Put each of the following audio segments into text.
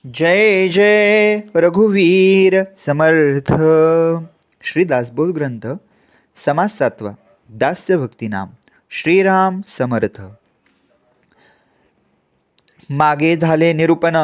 जय जय रघुवीर समर्थ. श्री दासबोध ग्रंथ समास 7. दास्य भक्ती नाम. श्रीराम समर्थ. मागे झाले निरूपण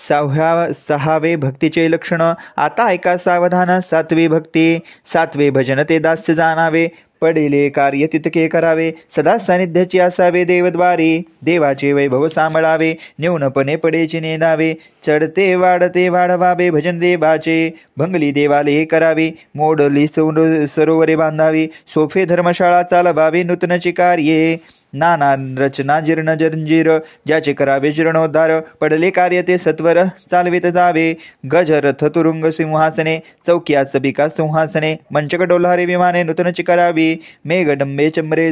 6वे भक्तीचे लक्षण. आता ऐका सावधान. 7वी भक्ती. 7वे भजन ते दास्य जाणावे. पडिले कार्य तितके करावे. सदा सानिध्याची असावे देवद्वारी. देवाचे वैभव सांभाळावे. न्यूनपणे पडेची नेदावे. चढते वाढते वाढवावे भजन देवाचे. भंगली देवाले करावे. मोडली सरोवरे बांधावी. सोफे धर्मशाळा चालवावे. नूतनची कार्ये नाना रचना जीर्ण जंजीर. ज्याचे करावे जीर्णोद्धार. पडले कार्य ते सत्वर चालवित जावे. गज रथ तुरुंग सिंहासने. चौकिया सबिका सिंहासने. मंचक डोलारे विमाने नूतनची करावी. मेघडंबे चमरे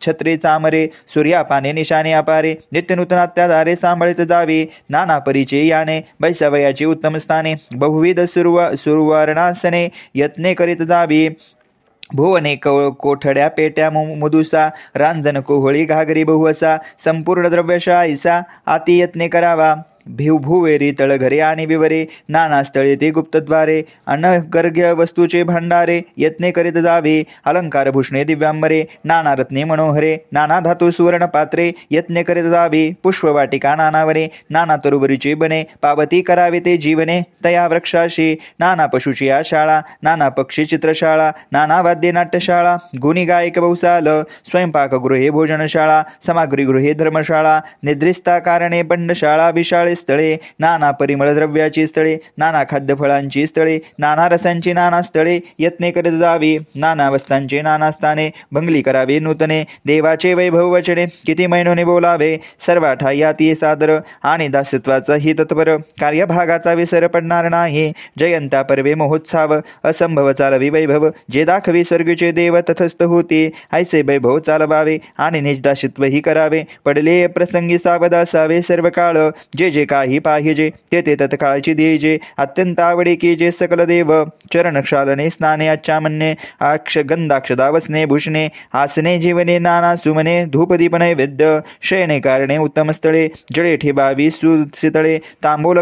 छत्रे चामरे. सूर्यापाने निशाने अपारे. नित्य नूतनात्याधारे सांभाळित जावी. नाना परिचय याने बैसावयाची उत्तम स्थाने. बहुविध सुवर्णासने यत्ने करीत जावी. भुवने कोठड्या पेट्या मुदुसा. रांजण कोहळी घागरी बहुअसा. संपूर्ण द्रव्यशा ऐसा आती यत्ने करावा. भुवेरी तळघरे आणि विवरे. नाना स्थळे ते गुप्तद्वारे. अनगर्ग्य वस्तूचे भांडारे यत्ने करीत जावे. अलंकार भूषणे दिव्यांबरे. नाना रत्ने मनोहरे. नाना धातू सुवर्ण पात्रे यत्ने करीत जावे. पुष्पवाटिका नानावरे. नाना तरुवरीचे बने. पावती करावे ते जीवने तया वृक्षाशी. नाना पशुची शाळा. नाना पक्षी चित्रशाळा. नाना वाद्य नाट्यशाळा. गुणी गायक बहुसाल. स्वयंपाकगृहे भोजनशाळा. समाग्रीगृहे धर्मशाळा. निद्रिस्ता कारणे बंडशाळा. विशाळे स्थळे. नाना परिमळ द्रव्याची स्थळे. नाना खाद्यफळांची स्थळे. नाना रसांची नाना स्थळे यत्ने करीत जावी. नाना वस्तांचे नाना स्थाने. भंगली करावे नूतने. देवाचे वैभव वचने किती मैनोने बोलावे. सर्वाठा याती सादर. आणि दासत्वाचा ही तत्पर. कार्यभागाचा विसर पडणार नाही. जयंता पर्वे महोत्सव. असंभव चालवी वैभव. जे दाखवी स्वर्गीचे देव तथस्थ होते. ऐसे वैभव चालवावे. आणि निज दासित्व ही करावे. पडले प्रसंगी सावध असावे सर्व काळ. जे जे काही पाहिजे ते ते तत्काळची द्यायचे. अत्यंत आवडे की जे सकल देव. चरण क्षालने स्नाने आच्छा म्हणणे. गंधाक्षदा वसने भूषणे. आसने जीवने नाना सुमने. धूपदीप नैवेद्य. शयने कारणे उत्तम स्थळे. जळे ठेवावी सुतळे. तांबूल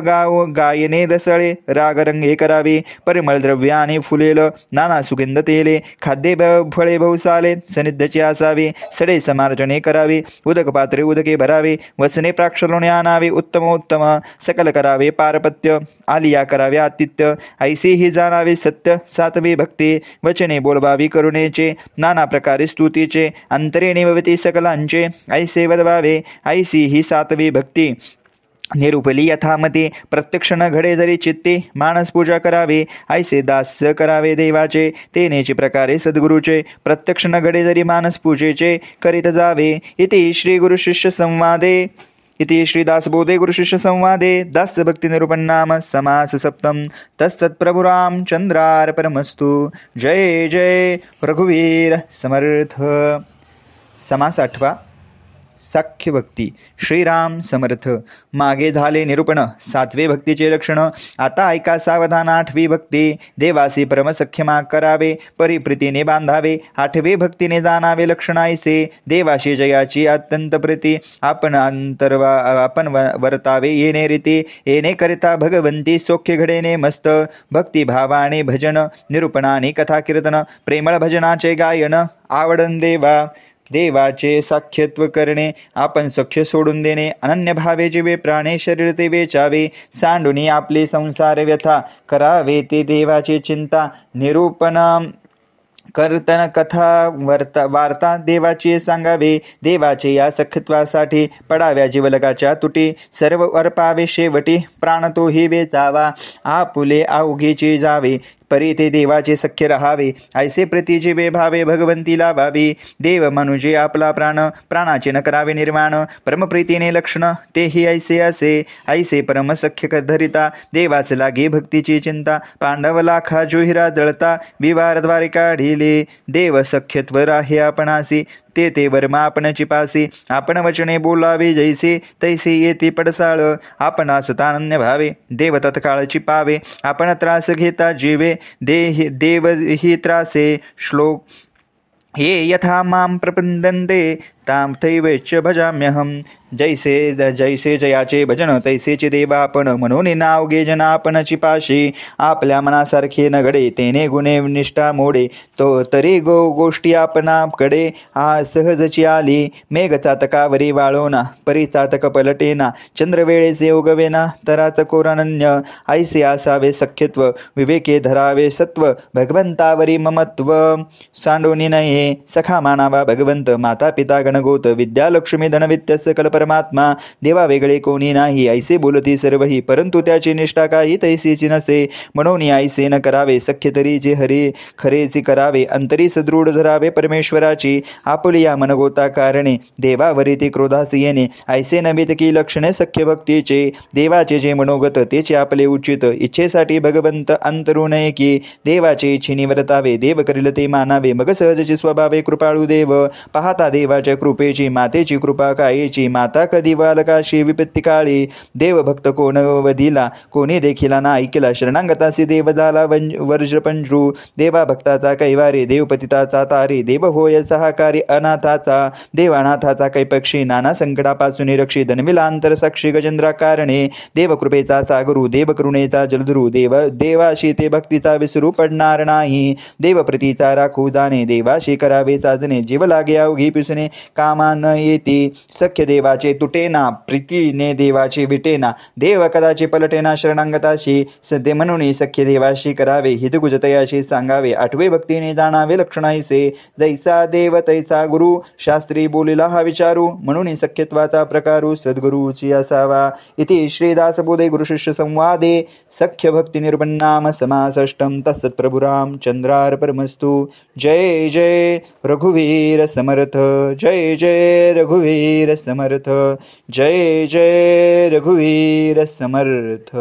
गायने रसळे. रागरंगे करावे. परिमळ द्रव्य आणि फुलेल. नाना सुगंध तेले. खाद्य फळे बहुसाले. सनिध्याचे असावे. सडे समार्जने करावे. उदक पात्रे उदके भरावे. वसने प्राक्षलोने आणावे. उत्तमोत्तम सकल करावे पारपत्य. आलिया करावे आतिथ्य. ऐसी ही जाणावे सत्य. 7वी भक्ती. वचने बोलवावी करुणेचे. नाना प्रकारे स्तुतीचे. अंतरे निवती सकलांचे. ऐसे वदवावे. ऐसी ही 7वी भक्ती. निरूपली यथामती. प्रत्यक्षण घडे जरी चित्ते. मानस पूजा करावे. ऐसे दास करावे देवाचे. तेनेचे प्रकारे सद्गुरूचे. प्रत्यक्षण घडे जरी मानस पूजेचे करीत जावे. इति श्री गुरु शिष्य संवादे. इति श्री दासबोधे गुरुशिष्य संवादे दास्य भक्ती निरूपण नाम समास 7. तत्सत्प्रभु रामचंद्रार्पणमस्तु. जय जय रघुवीर समर्थ. समास 8. साख्य भक्ती. श्रीराम समर्थ. मागे झाले निरूपण 7वे भक्तीचे लक्षण. आता ऐका सावधान. 8वी भक्ती. देवासी परमसख्यमा करावे. परिप्रीतीने बांधावे. 8वे भक्तीने जाणावे लक्षण ऐसे. देवाशी जयाची अत्यंत प्रीती. आपण वर्तावे येणे रीती. येणे करिता भगवंती सौख्य घडेने मस्त. भक्तिभावाने भजन निरूपणाने कथा कीर्तन. प्रेमळ भजनाचे गायन आवडन देवाचे साख्यत्व करणे. आपण सख्य सोडून देणे. अनन्य भावे जीवे प्राणे शरीर ते वेचावे. सांडुनी आपले संसार व्यथा. करावे ते देवाची चिंता. निरूपण कीर्तन कथा वार्ता देवाची सांगावे. देवाचे या सख्यत्वासाठी पडाव्या जीवलगाच्या तुटी. सर्व अर्पावे शेवटी. प्राण तोही वेचावा. आपुले अवघीची जावे. परी ते देवाचे सख्य राहावे. ऐसे प्रति जीवे भावे भगवंतीला भावी. देव मनुजे आपला प्राण. प्राणाचे न करावे निर्माण. परमप्रीतीने लक्षण तेही ऐसे असे. ऐसे परम सख्य धरिता. देवाच लागे भक्तीची चिंता. पांडव लाखा जोहिरा जळता. विवारद्वारे काढिले. देव सख्यत्व राहे आपणासी. ते वर्मा आपण चिपासी. आपण वचने बोलावे जैसे तैसे येते पडसाळ. आपण असतानन्य भावे. देव तत्काळ चिपावे. आपण त्रास घेता जीवे. देव ही त्रासे. श्लोक. ये यथा मां प्रपद्यन्ते तां तैवेच भजाम्यहं. जैसे जैसे जयाचे भजन तैसेचे देवा आपण, म्हणून नावगे जना आपणची पाशी. आपल्या मनासारखे न घडे तेने गुणे निष्ठा मोडे, तो तरी गोष्टी आपणाकडे सहजची आली. मेघ चातकावरी वाळोना परी चातक पलटेना, चंद्र वेळेचे उगवेना तराच कोरानन्य. ऐसे असावे सख्यत्व विवेके धरावे सत्व, भगवंतावरी ममत्व सांडोनी नये. सखा मानावा भगवंत माता पिता गणगोत, विद्या लक्ष्मी धनवित्त सकल परमात्मा. देवा वेगळे कोणी नाही ऐसे बोलती सर्वही, परंतु त्याची निष्ठा काही तैसीची नसे. म्हणून ऐसे न करावे सख्य तरी जे हरी खरेची करावे. अंतरी सदृढ धरावे परमेश्वराची, आपुलिया मनगोता कारणे देवावरी ती क्रोधास येणे. ऐसे नव्हे की लक्षणे सख्य भक्तीचे, देवाचे जे मनोगत तेचे आपले उचित. इच्छेसाठी भगवंत अंतरू नये की, देवाचे इच्छेने वर्तावे. देव करील ते मानावे, मग सहजची स्वभावे कृपाळू देव. पाहता देवाच्या कृपेची मातेची कृपा कायेची, माता कधी बालकाशी विपत्ती काळी. देव भक्त कोण वधिला कोणी देखिला ना ऐकला, शरणांगतासी देव झाला वर्जपंजू. देवा भक्ताचा कैवारे देवपतिताचा तारे, देव होय सहाकारी अनाथाचा. देव अनाथाचा कैपक्षी नाना संकटापासून रक्षी, धनविला अंतर साक्षी गजेंद्रा कारणे. देव कृपेचा सागरू देव करुणेचा जलधरू, देवाशी ते भक्तीचा विसरू पडणार नाही. देव प्रतीचा राखू जाणे, देवाशी करावे साजणे. जीव लागे अवघी पिसणे कामा न येते, सख्य देवाचे तुटेना प्रीतीने देवाचे विटेना. देव कदाचित पलटेना शरणांगताशी, सध्य म्हणून सख्य देवाशी करावे. हितगुजतयाशी सांगावे, आठवे भक्तीने जाणावे लक्षणाईसे. जैसा देव तैसा गुरु, शास्त्री बोलिला हा विचारू. म्हणून सख्यत्वाचा प्रकारू सद्गुरूची असावा. इति श्रीदासबोधे गुरुशिष्य संवादे सख्य भक्ती निर्बन्नाम समासष्टम. तत्सत्प्रभुरामचंद्रार्पणमस्तु. जय जय रघुवीर समर्थ, जय जय रघुवीर समर्थ, जय जय रघुवीर समर्थ.